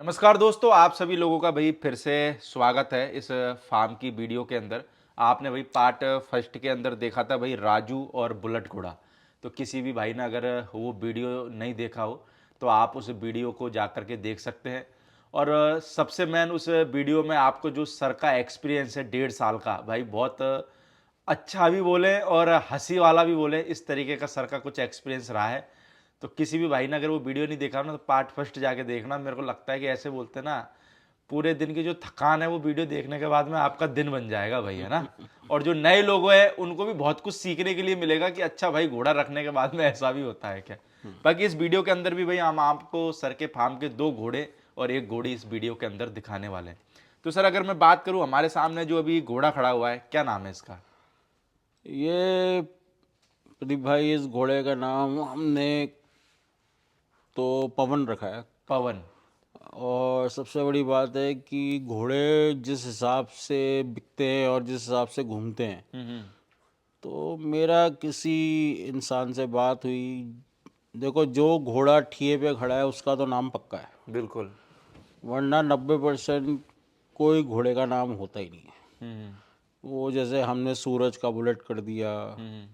नमस्कार दोस्तों, आप सभी लोगों का भाई फिर से स्वागत है इस फार्म की वीडियो के अंदर। आपने भाई पार्ट फर्स्ट के अंदर देखा था भाई राजू और बुलेट घोड़ा। तो किसी भी भाई ने अगर वो वीडियो नहीं देखा हो तो आप उस वीडियो को जा कर के देख सकते हैं। और सबसे मेन उस वीडियो में आपको जो सर का एक्सपीरियंस है 1.5 साल का, भाई बहुत अच्छा भी बोले और हंसी वाला भी बोले, इस तरीके का सर का कुछ एक्सपीरियंस रहा है। तो किसी भी भाई ने अगर वो वीडियो नहीं देखा ना तो पार्ट फर्स्ट जाके देखना। मेरे को लगता है कि ऐसे बोलते ना, पूरे दिन की जो थकान है वो वीडियो देखने के बाद में आपका दिन बन जाएगा भाई, है ना। और जो नए लोग हैं उनको भी बहुत कुछ सीखने के लिए मिलेगा कि अच्छा भाई, घोड़ा रखने के बाद में ऐसा भी होता है क्या। बाकी इस वीडियो के अंदर भी भाई हम आपको सर के फार्म के 2 घोड़े और 1 घोड़ी इस वीडियो के अंदर दिखाने वाले हैं। तो सर अगर मैं बात करूं, हमारे सामने जो अभी घोड़ा खड़ा हुआ है, क्या नाम है इसका? ये प्रदीप भाई, इस घोड़े का नाम हमने तो पवन रखा है। पवन। और सबसे बड़ी बात है कि घोड़े जिस हिसाब से बिकते हैं और जिस हिसाब से घूमते हैं, तो मेरा किसी इंसान से बात हुई। देखो, जो घोड़ा ठिए पे खड़ा है उसका तो नाम पक्का है, बिल्कुल। वरना 90% कोई घोड़े का नाम होता ही नहीं है। हम्म। वो जैसे हमने सूरज का बुलेट कर दिया, हम्म।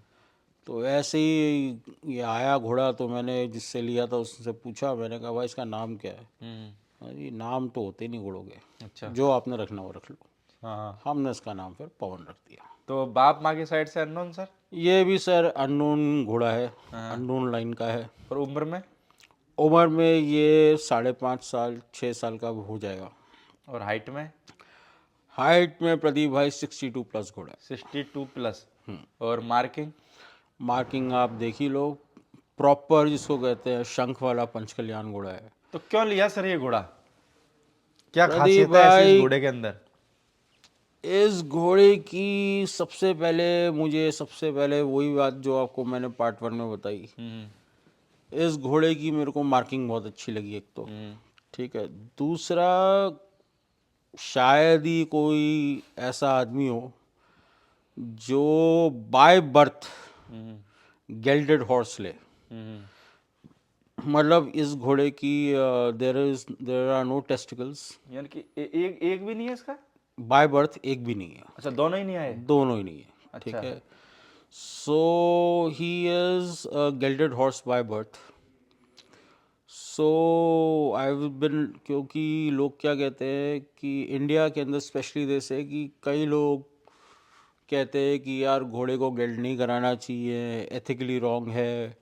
तो ऐसे ही ये आया घोड़ा, तो मैंने जिससे लिया था उससे पूछा, मैंने कहा भाई इसका नाम क्या है। हम्म। अरे नाम तो होते नहीं घोड़ों के, अच्छा। जो आपने रखना वो रख लो। हाँ हाँ। हमने इसका नाम फिर पवन रख दिया। तो बाप माँ की साइड से अननोन सर? ये भी सर अननोन घोड़ा है, हाँ। अननोन लाइन का है। और उम्र में? उम्र में ये 5.5 साल 6 साल का हो जाएगा। और हाइट में? हाइट में प्रदीप भाई 62+ घोड़ा है। 62+। और मार्किंग? मार्किंग आप देख ही लो, प्रॉपर जिसको कहते हैं शंख वाला पंचकल्याण घोड़ा है। तो क्यों लिया सर ये घोड़ा? क्या प्रदीप खासियत है ऐसी इस भाई, घोड़े के अंदर? इस घोड़े की सबसे पहले वही बात जो आपको मैंने पार्ट 1 में बताई। हम्म। इस घोड़े की मेरे को मार्किंग बहुत अच्छी लगी, एक तो हम्म। ठीक है। दूसरा, शायद ही कोई ऐसा आदमी हो जो बाय बर्थ हम्म। गेल्डेड हॉर्स ले। हम्म। मतलब इस घोड़े की देर आर नो टेस्टिकल्स। यानी कि एक एक भी नहीं है इसका? बाय बर्थ एक भी नहीं है, अच्छा, दोनों ही नहीं आए। दोनों ही नहीं है। अच्छा। ठीक है। So he is a gelded horse by birth. So I been, क्योंकि लोग क्या कहते हैं कि इंडिया के अंदर स्पेशली देश है कि कई लोग कहते हैं कि यार घोड़े को गेल्ड नहीं कराना चाहिए, एथिकली रॉन्ग है।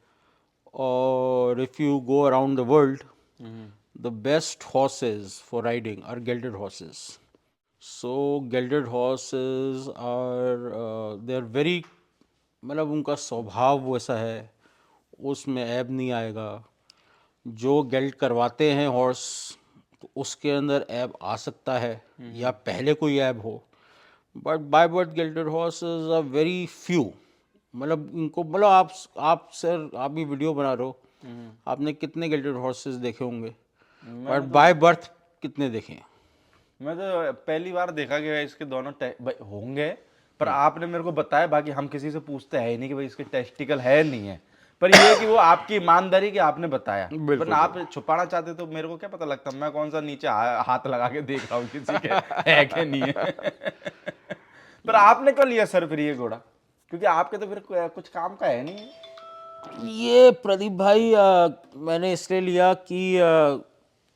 और if you go around the world, hmm. The best horses for riding are gelded horses. So gelded horses are they are very, मतलब उनका स्वभाव वैसा है, उसमें ऐब नहीं आएगा। जो गेल्ड करवाते हैं हॉर्स, तो उसके अंदर ऐब आ सकता है या पहले कोई ऐब हो, but by birth gelded horses are very few. मतलब इनको, मतलब आप सर, आप भी वीडियो बना रहे हो, आपने कितने गेल्डेड हॉर्सेस देखे होंगे, बट मैंने तो बाय बर्थ कितने देखे हैं? मैं तो पहली बार देखा कि भाई इसके दोनों भाई होंगे। पर आपने मेरे को बताया, बाकी हम किसी से पूछते हैं ही नहीं कि भाई इसके टेस्टिकल है नहीं है। पर ये है कि वो आपकी ईमानदारी कि आपने बताया। वरना बिल्कुल आप बिल्कुल। छुपाना चाहते तो मेरे को क्या पता लगता, मैं कौन सा नीचे हाथ लगा के देख रहा हूँ किसी के है कि नहीं है। पर आपने क्यों लिया सर फिर ये घोड़ा? क्योंकि आपके तो फिर कुछ काम का है नहीं। ये प्रदीप भाई, मैंने इसलिए लिया कि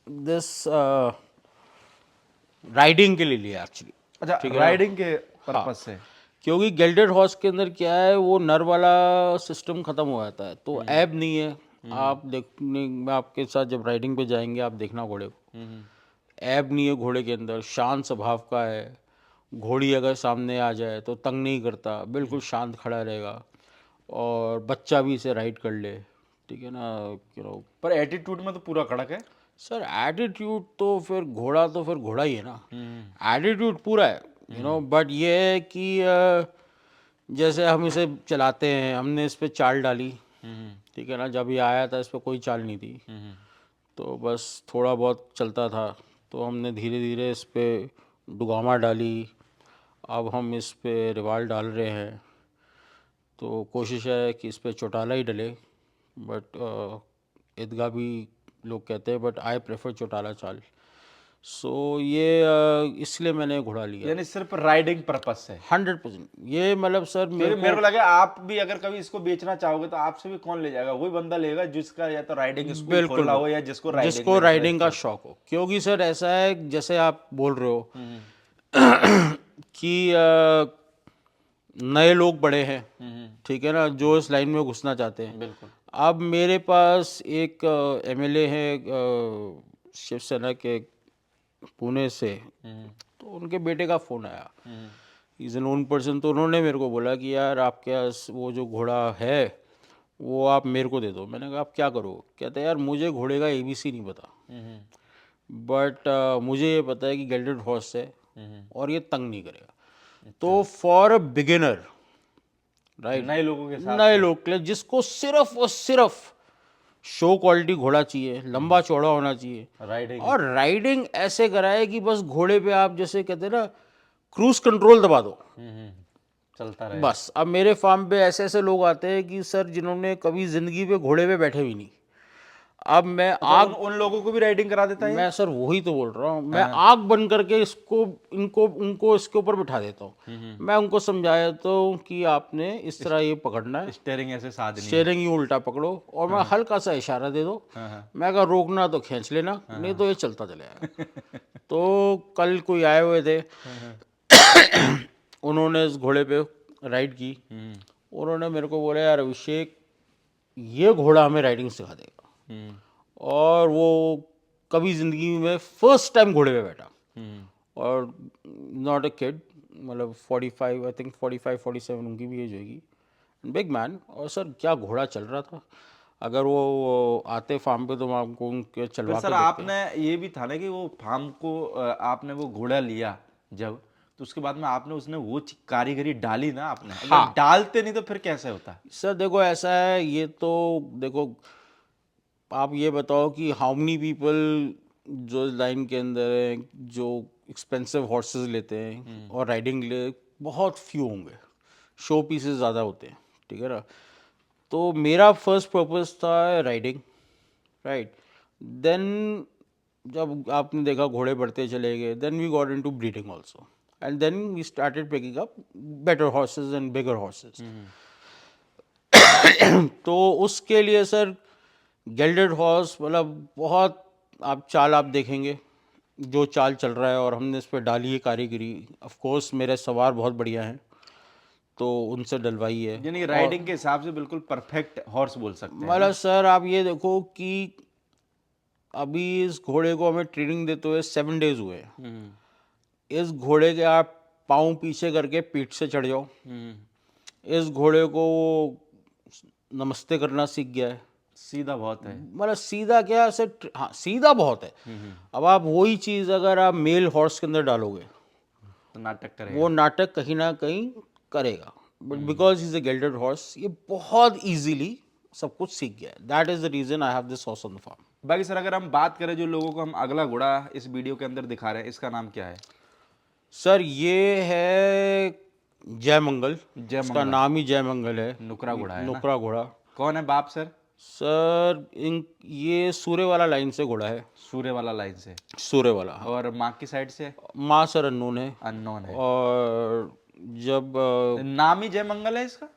दिस राइडिंग के लिए लिया एक्चुअली। अच्छा, ठीक है ना। राइडिंग के हाँ, पर्पज से। क्योंकि गेल्डेड हॉर्स के अंदर क्या है, वो नर वाला सिस्टम खत्म हो जाता है, तो ऐब नहीं है। आप देखने में, आपके साथ जब राइडिंग पे जाएंगे आप देखना घोड़े को, हम्म। ऐब नहीं है घोड़े के अंदर, शांत स्वभाव का है। घोड़ी अगर सामने आ जाए तो तंग नहीं करता, बिल्कुल शांत खड़ा रहेगा। और बच्चा भी इसे राइड कर ले, ठीक है ना। पर एटीट्यूड में तो पूरा कड़क है। सर एटीट्यूड तो फिर घोड़ा, तो फिर घोड़ा ही है ना। हम्म। एटीट्यूड पूरा है, बट ये है कि जैसे हम इसे चलाते हैं, हमने इस पे चाल डाली, हम्म। ठीक है ना। जब ये आया था इस पे कोई चाल नहीं थी, हम्म। तो बस थोड़ा बहुत चलता था, तो हमने धीरे धीरे इस पे डुगामा डाली। अब हम इस पे रिवाल डाल रहे हैं, तो कोशिश है कि इस पे चौटाला ही डले, बट ईदगाह भी लोग कहते हैं, बट आई प्रेफर चौटाला चाल। सो ये इसलिए मैंने घोड़ा लिया। यानी सिर्फ राइडिंग पर्पस से? 100%। ये मतलब सर क्योंकि मेरे को लगा आप भी अगर कभी इसको बेचना चाहोगे तो आपसे भी कौन ले जाएगा? वही बंदा लेगा जिसका या तो राइडिंग स्कूल बिल्कुल खोलना हो या जिसको राइडिंग का शौक हो। क्योंकि सर ऐसा है, जैसे आप बोल रहे हो कि नए लोग बड़े हैं, ठीक है ना, जो इस लाइन में घुसना चाहते हैं। बिल्कुल। अब मेरे पास एक एमएलए है शिवसेना के, पुणे से, तो उनके बेटे का फ़ोन आया, इज़ ए नोन पर्सन। तो उन्होंने मेरे को बोला कि यार आपके पास वो जो घोड़ा है वो आप मेरे को दे दो। मैंने कहा आप क्या करो? कहते यार मुझे घोड़े का एबीसी नहीं पता, बट मुझे ये पता है कि गेल्डेड हॉर्स है और ये तंग नहीं करेगा। तो फॉर अ बिगिनर, राइट, नए लोगों के साथ नए लोग के लिए जिसको सिर्फ और सिर्फ शो क्वालिटी घोड़ा चाहिए, लंबा चौड़ा होना चाहिए, राइडिंग और राइडिंग ऐसे कराए कि बस घोड़े पे आप जैसे कहते हैं ना क्रूज कंट्रोल दबा दो, चलता रहे। बस। अब मेरे फार्म पे ऐसे ऐसे लोग आते हैं कि सर जिन्होंने कभी जिंदगी पे घोड़े पे बैठे भी नहीं। अब मैं अच्छा, उन लोगों को भी राइडिंग करा देता है? मैं सर वही तो बोल रहा हूँ, मैं आग बन करके इसको इनको उनको इसके ऊपर बिठा देता हूँ। मैं उनको समझा देता हूँ कि आपने इस तरह ये पकड़ना है, स्टीयरिंग ऐसे साधनी है। स्टीयरिंग ही उल्टा पकड़ो, और मैं हल्का सा इशारा दे दो, मैं अगर रोकना तो खींच लेना, नहीं तो ये चलता चलेगा। तो कल कोई आए हुए थे, उन्होंने इस घोड़े पे राइड की, उन्होंने मेरे को बोला यार अभिषेक ये घोड़ा हमें राइडिंग सिखा देगा। और वो कभी ज़िंदगी में फर्स्ट टाइम घोड़े पे बैठा, और नॉट अ किड, मतलब 45, आई थिंक 45-47 उनकी भी एज होगी, बिग मैन। और सर क्या घोड़ा चल रहा था, अगर वो आते फार्म पे तो मैं आपको उनके फिर चलवा सर के देखते। आपने ये भी था ना कि वो फार्म को आपने वो घोड़ा लिया जब, तो उसके बाद में आपने उसने वो कारीगरी डाली ना आपने, अगर डालते नहीं तो फिर कैसे होता? सर देखो ऐसा है, ये तो देखो आप ये बताओ कि हाउ मनी पीपल जो इस लाइन के अंदर हैं जो एक्सपेंसिव हॉर्सेस लेते हैं और राइडिंग ले, बहुत फ्यू होंगे, शो पीसेस ज़्यादा होते हैं, ठीक है ना। तो मेरा फर्स्ट पर्पस था राइडिंग, राइट। देन जब आपने देखा घोड़े बढ़ते चले गए, then we got into breeding also, and then we started picking up better horses and bigger horses. तो उसके लिए सर गेल्डेड हॉर्स मतलब बहुत, आप चाल आप देखेंगे जो चाल चल रहा है, और हमने इस पर डाली है कारीगरी। ऑफ कोर्स मेरे सवार बहुत बढ़िया हैं तो उनसे डलवाई है। यानी राइडिंग के हिसाब से बिल्कुल परफेक्ट हॉर्स बोल सकते हैं मतलब ना? सर आप ये देखो कि अभी इस घोड़े को हमें ट्रेनिंग देते हुए 7 डेज हुए हैं। इस घोड़े के आप पाँव पीछे करके पीठ से चढ़ जाओ, इस घोड़े को नमस्ते करना सीख गया है। सीधा बहुत है। मतलब सीधा क्या से, हाँ सीधा बहुत है। अब आप वही चीज़ अगर आप मेल हॉर्स के अंदर डालोगे तो नाटक करेगा। वो नाटक कहीं ना कहीं करेगा, but because is a gelded horse ये बहुत इजीली सब कुछ सीख गया है। That is the reason I have this horse on the farm. बाकी सर अगर हम बात करें जो लोगों को हम अगला घोड़ा इस वीडियो के अंदर दिखा रहे हैं, इसका नाम क्या है? सर ये है जय मंगल, जय इसका मंगल। नाम ही जय मंगल है, नुकरा घोड़ा है ना? नुकरा घोड़ा। कौन है बाप सर? सर इन ये सूर्य वाला लाइन से घोड़ा है, सूर्य वाला लाइन से। सूर्य वाला। और माँ की साइड से? माँ सर अननोन है, अननोन है। और जब नाम ही जय मंगल है इसका?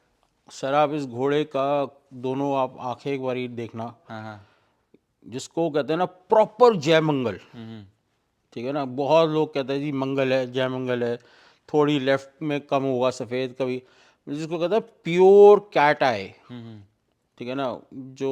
सर आप इस घोड़े का दोनों आप आंखें एक बारी देखना, हाँ हाँ। जिसको कहते हैं ना प्रॉपर जय मंगल, ठीक है ना। बहुत लोग कहते हैं जी मंगल है, जय मंगल है, थोड़ी लेफ्ट में कम होगा सफ़ेद कभी, जिसको कहते हैं प्योर कैट आई, ठीक है ना, जो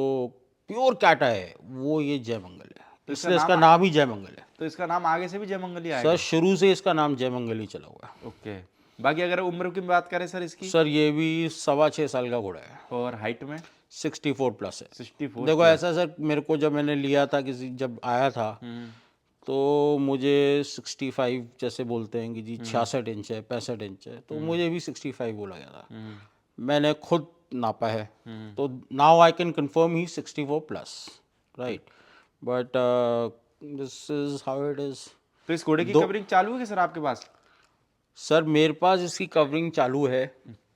प्योर कैट आई है वो ये जय मंगल है, इसलिए इसका नाम ही जय मंगल है। तो इसका नाम आगे से भी जय मंगल ही सर आएगा? शुरू से इसका नाम जय मंगल ही चला हुआ है। ओके। बाकी अगर उम्र की बात करें सर इसकी? सर ये भी 6.25 साल का घोड़ा है, और हाइट में? 64 प्लस है। 64। देखो ऐसा सर, मेरे को जब मैंने लिया था, किसी जब आया था तो मुझे 65 जैसे बोलते हैं कि जी 66 इंच है, 65 इंच है, तो मुझे भी 65 बोला गया था। मैंने खुद नापा है, तो now I can confirm he 64 plus, right. But this is how it is. तो इस घोड़े की कवरिंग चालू है कि सर आपके पास? सर मेरे पास इसकी कवरिंग चालू है।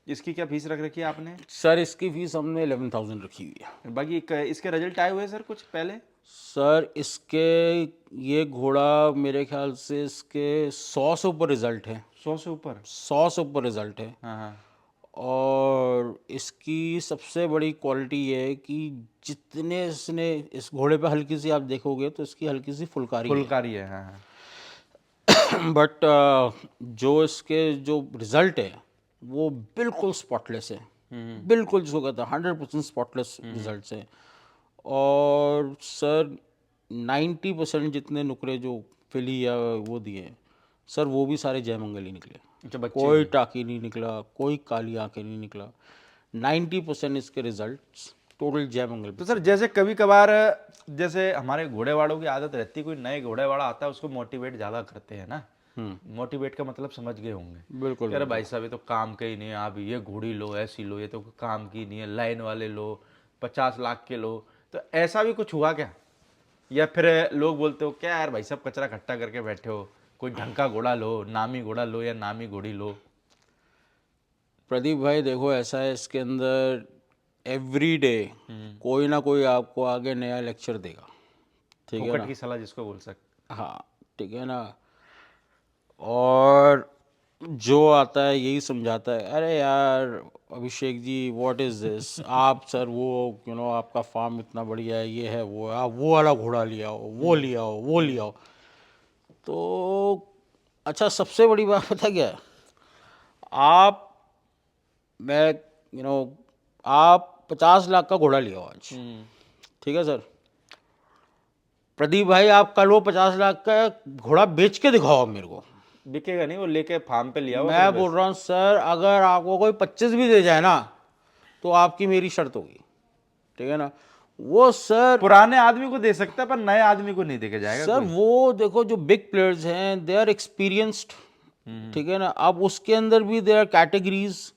इसकी क्या फीस रख रखी है आपने? सर इसकी फीस हमने 11,000 रखी हुई है। बाकी इसके रिजल्ट आए हुए हैं सर कुछ पहले? सर इसके ये घोड़ा मेरे ख्याल से इसके 100 से ऊपर रिजल्ट है, 100 से ऊपर? 100 से ऊपर रिजल्ट है। हाँ हाँ। और इसकी सबसे बड़ी क्वालिटी ये है कि जितने इसने इस घोड़े पे हल्की सी आप देखोगे तो इसकी हल्की सी फुलकारी है। फुलकारी है, हाँ हाँ। बट जो इसके जो रिजल्ट है वो बिल्कुल स्पॉटलेस है, बिल्कुल जिसको कहते हैं 100% स्पॉटलेस रिजल्ट्स है। और सर 90% जितने नुकरे जो फिली या वो दिए सर वो भी सारे जयमंगल ही निकले, अच्छा, बच्चे कोई टाकी नहीं निकला, कोई काली आंखें नहीं निकला। 90% इसके रिजल्ट्स टोटल जयमंगल तो सर जैसे कभी कभार, जैसे हमारे घोड़े वालों की आदत रहती है, कोई नए घोड़े वाला आता है उसको मोटिवेट ज़्यादा करते हैं ना। मोटिवेट का मतलब समझ गए होंगे। बिल्कुल यार भाई साहब ये तो काम का ही नहीं है, आप ये घोड़ी लो, ऐसी लो, ये तो काम की नहीं है, लाइन वाले लो, 50 लाख के लो। तो ऐसा भी कुछ हुआ क्या? या फिर लोग बोलते हो क्या यार भाई साहब कचरा इकट्ठा करके बैठे हो, कोई ढंग का घोड़ा लो, नामी घोड़ा लो या नामी घोड़ी लो? प्रदीप भाई देखो ऐसा है इसके अंदर एवरी डे कोई ना कोई आपको आगे नया लेक्चर देगा, ठीक है फोकट ना। की सलाह जिसको बोल सकते। हाँ ठीक है ना। और जो आता है यही समझाता है, अरे यार Abhishek ji what is this, आप सर वो आपका फार्म इतना बढ़िया है, ये है वो है, आप वो वाला घोड़ा ले आओ, वो ले आओ, वो ले आओ। तो अच्छा सबसे बड़ी बात पता क्या है, आप मैं आप 50 लाख का घोड़ा ले आओ आज, ठीक है सर। प्रदीप भाई आप कल वो 50 लाख का घोड़ा बेच के दिखाओ आप मेरे को, बिकेगा नहीं, वो लेके फार्म पे लिया हुआ मैं बोल रहा हूँ सर अगर आपको कोई 25 भी दे जाए ना तो आपकी मेरी शर्त होगी, ठीक है ना। वो सर पुराने आदमी को दे सकता है पर नए आदमी को नहीं देके जाएगा सर कोई। वो देखो जो बिग प्लेयर्स हैं दे आर एक्सपीरियंस्ड, ठीक है ना। अब उसके अंदर भी दे आर कैटेगरीज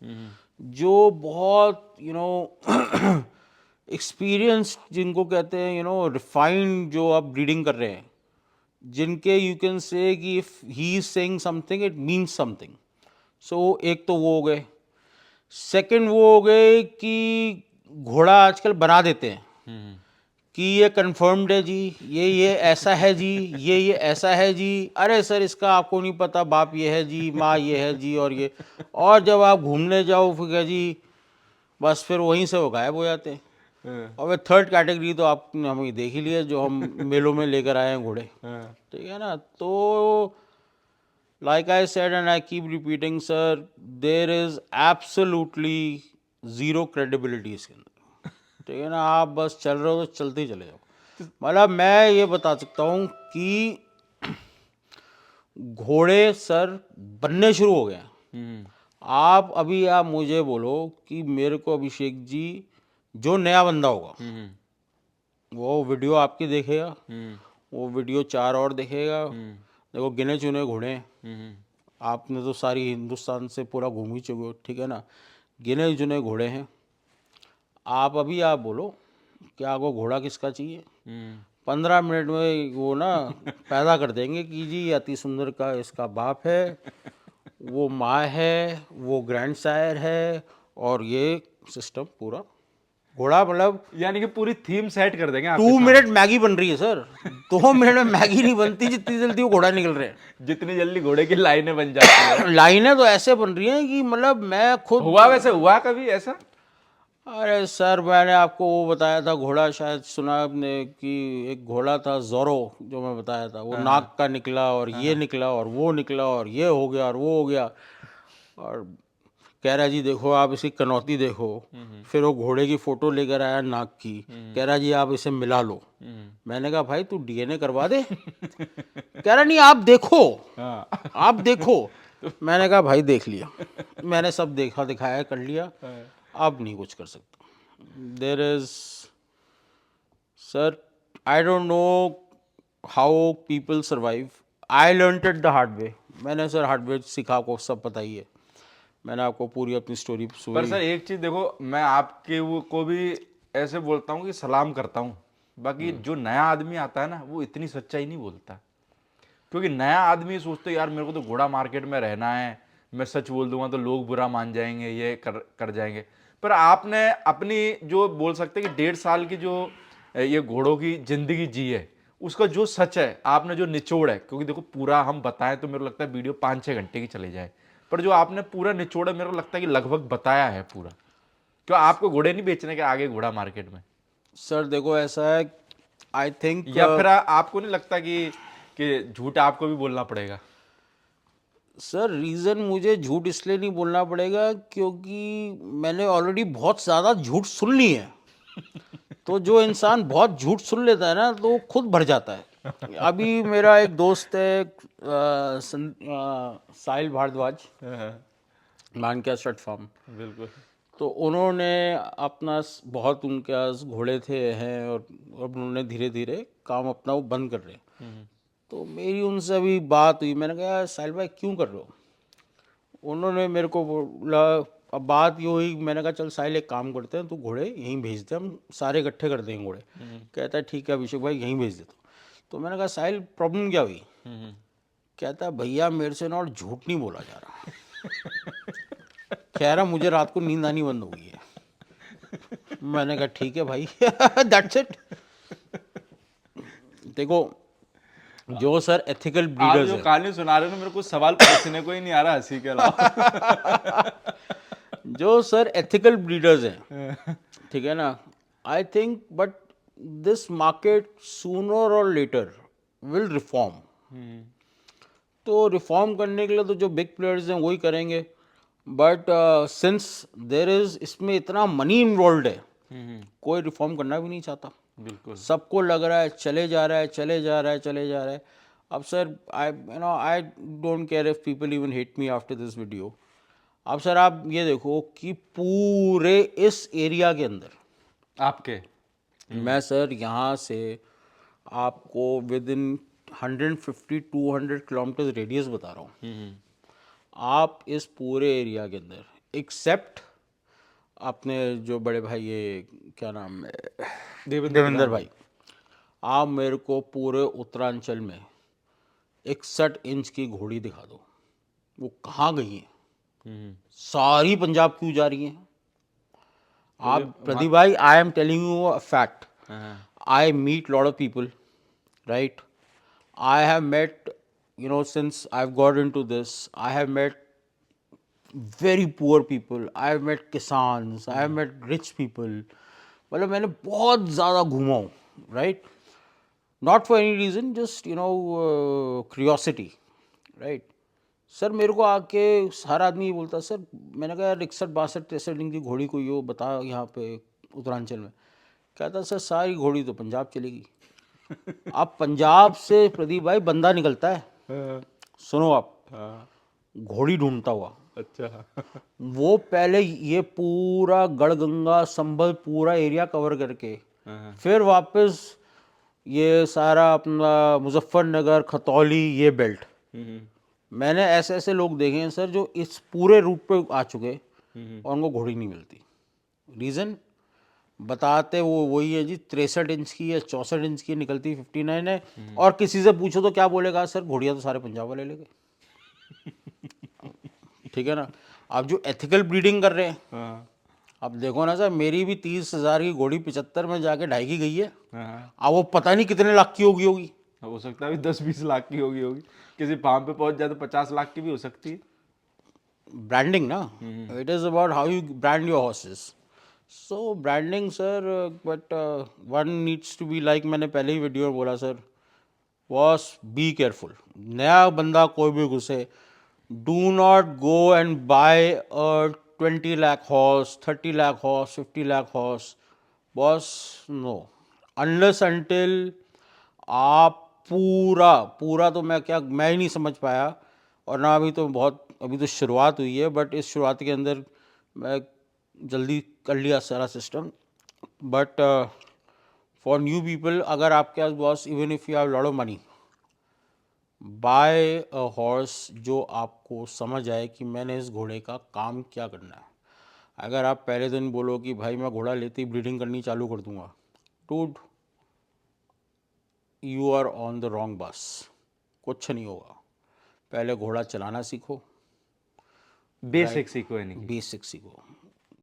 जो बहुत एक्सपीरियंस्ड जिनको कहते हैं रिफाइंड, जो आप ब्रीडिंग कर रहे हैं, जिनके यू कैन से कि if he is saying something it means something. So एक तो वो हो गए। सेकंड वो हो गए कि घोड़ा आजकल बना देते हैं कि ये कंफर्म्ड है जी, ये ऐसा है जी, ये ऐसा है जी। अरे सर इसका आपको नहीं पता, बाप ये है जी, माँ ये है जी, और ये। और जब आप घूमने जाओ फिर क्या जी, बस फिर वहीं से वो गायब हो जाते हैं। और वे थर्ड कैटेगरी तो आपने हमें देख ही लिया, जो हम मेलों में लेकर आए हैं घोड़े, ठीक है ना। तो like I said and I keep repeating sir, there is absolutely zero credibility इसके अंदर, ठीक है ना। आप बस चल रहे हो तो चलते ही चले जाओ। मतलब मैं ये बता सकता हूँ कि घोड़े सर बनने शुरू हो गए हैं। आप अभी आप मुझे बोलो कि मेरे को अभिषेक जी जो नया बंदा होगा वो वीडियो आपकी देखेगा, वो वीडियो 4 और देखेगा। देखो गिने चुने घोड़े हैं, आपने तो सारी हिंदुस्तान से पूरा घूम ही चुके हो, ठीक है ना। गिने चुने घोड़े हैं। आप बोलो कि आपको घोड़ा किसका चाहिए, 15 मिनट में वो ना पैदा कर देंगे कि जी अति सुंदर का इसका बाप है, वो माँ है, वो ग्रैंड सायर है, और ये सिस्टम पूरा घोड़ा मतलब यानी कि पूरी थीम सेट कर देंगे आपके 2 सामने। मिनट मैगी बन रही है सर, 2 मिनट में मैगी नहीं बनती जितनी जल्दी वो घोड़ा निकल रहे हैं। जितनी जल्दी घोड़े की लाइनें बन जाती है। लाइनें तो ऐसे बन रही हैं कि मतलब मैं खुद हुआ वैसे, हुआ कभी ऐसा? अरे सर मैंने आपको वो बताया था घोड़ा, शायद सुना आपने कि एक घोड़ा था जोरो, जो मैं बताया था, वो नाक का निकला और ये निकला और वो निकला और ये हो गया और वो हो गया। और कह रहा जी देखो आप इसकी कनौती देखो। फिर वो घोड़े की फोटो लेकर आया नाक की, कह रहा जी आप इसे मिला लो। मैंने कहा भाई तू डीएनए करवा दे। कह रहा नहीं आप देखो, आप देखो। मैंने कहा भाई देख लिया, मैंने सब देखा दिखाया कर लिया, अब नहीं कुछ कर सकता। There is sir I don't know how people survive, I learn it the hard way. मैंने सर हार्ड वे सीखा, आपको सब पता ही है, मैंने आपको पूरी अपनी स्टोरी पर सर एक चीज देखो, मैं आपके वो को भी ऐसे बोलता हूँ कि सलाम करता हूँ। बाकी जो नया आदमी आता है ना वो इतनी सच्चाई नहीं बोलता, क्योंकि नया आदमी सोचते यार मेरे को तो घोड़ा मार्केट में रहना है, मैं सच बोल दूंगा तो लोग बुरा मान जाएंगे, ये कर जाएंगे। पर आपने अपनी जो बोल सकते कि 1.5 साल की जो ये घोड़ों की जिंदगी जी है, उसका जो सच है, आपने जो निचोड़ है, क्योंकि देखो पूरा हम बताएं तो मेरे को लगता है वीडियो 5-6 घंटे की चली जाए, पर जो आपने पूरा निचोड़ है मेरे को लगता है कि लगभग बताया है पूरा। क्यों आपको घोड़े नहीं बेचने के आगे घोड़ा मार्केट में? सर देखो ऐसा है, आई थिंक या फिर आपको नहीं लगता कि झूठ आपको भी बोलना पड़ेगा? सर रीज़न मुझे झूठ इसलिए नहीं बोलना पड़ेगा क्योंकि मैंने ऑलरेडी बहुत ज़्यादा झूठ सुन ली है। तो जो इंसान बहुत झूठ सुन लेता है ना तो वो खुद भर जाता है। अभी मेरा एक दोस्त है साहिल भारद्वाज, मानकिया स्टड फार्म। बिल्कुल। तो उन्होंने अपना बहुत उनके पास घोड़े थे हैं, और अब उन्होंने धीरे धीरे काम अपना वो बंद कर रहे हैं। तो मेरी उनसे अभी बात हुई, मैंने कहा साहिल भाई क्यों कर रहे हो? उन्होंने मेरे को बोला, अब बात ये हुई, मैंने कहा चल साहिल एक काम करते हैं, तू घोड़े यहीं भेज दे, हम सारे इकट्ठे कर देंगे घोड़े। कहता है ठीक है अभिषेक भाई यहीं भेज देता हूँ। तो मैंने कहा साहिल प्रॉब्लम क्या हुई? कहता है भैया मेरे से ना और झूठ नहीं बोला जा रहा। कह रहा मुझे रात को नींद आनी बंद हो गई है। मैंने कहा ठीक है भाई दैट्स इट। देखो जो सर एथिकल आप ब्रीडर्स जो हैं, कहानी सुना रहे हो ना, मेरे को सवाल पूछने को ही नहीं आ रहा हंसी के अलावा। जो सर एथिकल ब्रीडर्स हैं, ठीक है ना, I think but this market sooner और लेटर विल रिफॉर्म। तो रिफॉर्म करने के लिए तो जो बिग प्लेयर्स हैं वही करेंगे, बट सिंस देर इज इसमें इतना मनी इन्वॉल्व है, कोई रिफॉर्म करना भी नहीं चाहता। बिल्कुल। सबको लग रहा है चले जा रहा है, चले जा रहा है, चले जा रहा है। अब sir I don't care if people even hate me after this video. अब सर आप ये देखो कि पूरे इस एरिया के अंदर आपके मैं सर यहाँ से आपको विद इन 150-200 किलोमीटर रेडियस बता रहा हूँ। आप इस पूरे एरिया के अंदर एक्सेप्ट अपने जो बड़े भाई, ये क्या नाम है, देवेंद्र भाई, आप मेरे को पूरे उत्तरांचल में 61 इंच की घोड़ी दिखा दो, वो कहाँ गई है? सारी पंजाब क्यों जा रही हैं? आप प्रदीप भाई, I am telling you a fact, I meet lot of people, right? I have met, since I've got into this, I have met very poor people, I have met kisans, I have met rich people. मतलब मैंने बहुत ज़्यादा घूमा हूँ, right? Not for any reason, just curiosity, right? Sir मेरे को आके हर आदमी बोलता सर, मैंने कहा यार 61-62-63 इंच की घोड़ी कोई हो बता यहाँ पे उत्तरांचल में। कहता सर सारी घोड़ी तो पंजाब चलेगी। अब पंजाब से प्रदीप भाई बंदा निकलता है, सुनो आप, घोड़ी ढूंढता हुआ। अच्छा। वो पहले ये पूरा गढ़गंगा संभल पूरा एरिया कवर करके फिर वापस ये सारा अपना मुजफ्फरनगर खतौली ये बेल्ट। मैंने ऐसे ऐसे लोग देखे हैं सर जो इस पूरे रूट पे आ चुके और उनको घोड़ी नहीं मिलती। रीज़न बताते वो वही है जी, 63 इंच की या 64 इंच की निकलती 59 है, और किसी से पूछो तो क्या बोलेगा, सर घोड़ियाँ तो सारे पंजाब वाले ले गए। ठीक है ना? अब जो एथिकल ब्रीडिंग कर रहे हैं, अब देखो ना सर, मेरी भी 30,000 की घोड़ी 75 में जाके 2.5 की गई है। अब वो पता नहीं कितने लाख की होगी। हो सकता है 10-20 लाख की होगी किसी फार्म पे पहुंच जाए तो 50 लाख की भी हो सकती है। ब्रांडिंग ना, it is about how you brand your horses. So branding sir, but one needs to be like, मैंने पहले ही वीडियो में बोला सर, वॉस बी केयरफुल। नया बंदा कोई भी घुसे, do not go and buy a 20 lakh horse, 30 lakh horse, 50 lakh horse. Boss no, unless until आप पूरा पूरा, तो मैं ही नहीं समझ पाया, और ना अभी तो शुरुआत हुई है, बट इस शुरुआत के अंदर मैं जल्दी कर लिया सारा system. But for new people, अगर आपके पास boss, even if you have lot of money, buy a horse जो आपको समझ आए कि मैंने इस घोड़े का काम क्या करना है। अगर आप पहले दिन बोलो कि भाई मैं घोड़ा लेते ही ब्रीडिंग करनी चालू कर दूंगा, dude you are on the wrong bus. कुछ नहीं होगा, पहले घोड़ा चलाना सीखो, बेसिक सीखो, यानी बेसिक सीखो।